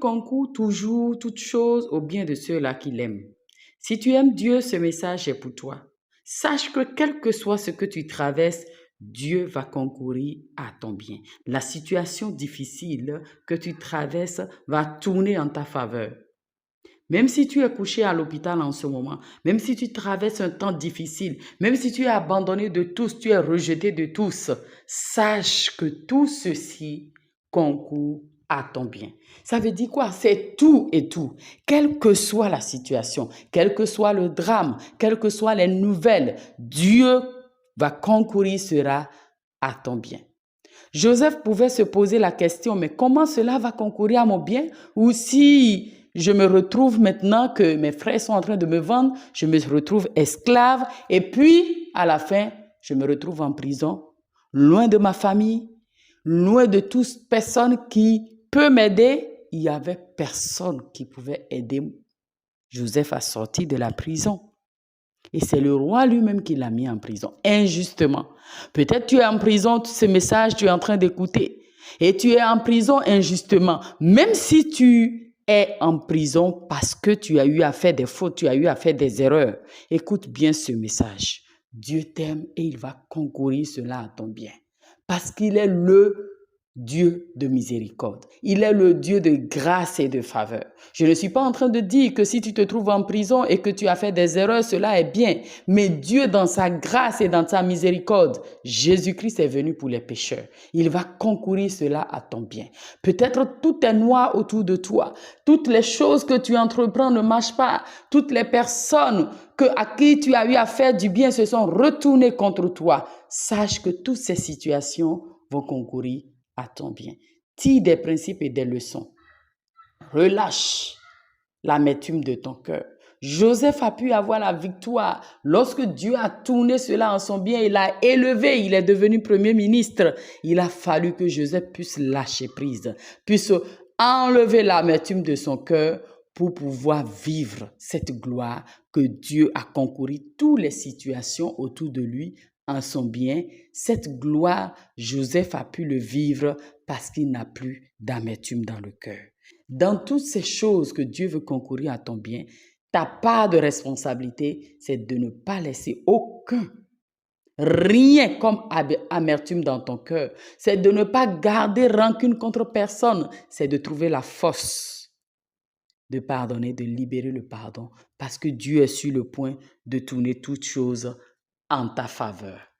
concourt toujours, toute chose au bien de ceux-là qui l'aiment. Si tu aimes Dieu, ce message est pour toi. Sache que quel que soit ce que tu traverses, Dieu va concourir à ton bien. La situation difficile que tu traverses va tourner en ta faveur. Même si tu es couché à l'hôpital en ce moment, même si tu traverses un temps difficile, même si tu es abandonné de tous, tu es rejeté de tous, sache que tout ceci concourt à ton bien. Ça veut dire quoi? C'est tout et tout. Quelle que soit la situation, quel que soit le drame, quelles que soient les nouvelles, Dieu va concourir cela à ton bien. Joseph pouvait se poser la question, mais comment cela va concourir à mon bien? Ou si je me retrouve maintenant que mes frères sont en train de me vendre, je me retrouve esclave et puis à la fin, je me retrouve en prison, loin de ma famille, loin de toute personne qui peut m'aider. Il n'y avait personne qui pouvait aider Joseph à sortir de la prison. Et c'est le roi lui-même qui l'a mis en prison, injustement. Peut-être tu es en prison, ce message, tu es en train d'écouter. Et tu es en prison injustement. Même si tu es en prison parce que tu as eu à faire des fautes, tu as eu à faire des erreurs. Écoute bien ce message. Dieu t'aime et il va concourir cela à ton bien. Parce qu'il est le Dieu de miséricorde. Il est le Dieu de grâce et de faveur. Je ne suis pas en train de dire que si tu te trouves en prison et que tu as fait des erreurs, cela est bien. Mais Dieu, dans sa grâce et dans sa miséricorde, Jésus-Christ est venu pour les pécheurs. Il va concourir cela à ton bien. Peut-être tout est noir autour de toi. Toutes les choses que tu entreprends ne marchent pas. Toutes les personnes à qui tu as eu à faire du bien se sont retournées contre toi. Sache que toutes ces situations vont concourir à ton bien. Tire des principes et des leçons. Relâche l'amertume de ton cœur. Joseph a pu avoir la victoire. Lorsque Dieu a tourné cela en son bien, il l'a élevé, il est devenu premier ministre. Il a fallu que Joseph puisse lâcher prise, puisse enlever l'amertume de son cœur pour pouvoir vivre cette gloire que Dieu a concouru toutes les situations autour de lui en son bien. Cette gloire, Joseph a pu le vivre parce qu'il n'a plus d'amertume dans le cœur. Dans toutes ces choses que Dieu veut concourir à ton bien, ta part de responsabilité, c'est de ne pas laisser rien comme amertume dans ton cœur. C'est de ne pas garder rancune contre personne. C'est de trouver la force de pardonner, de libérer le pardon, parce que Dieu est sur le point de tourner toutes choses en ta faveur.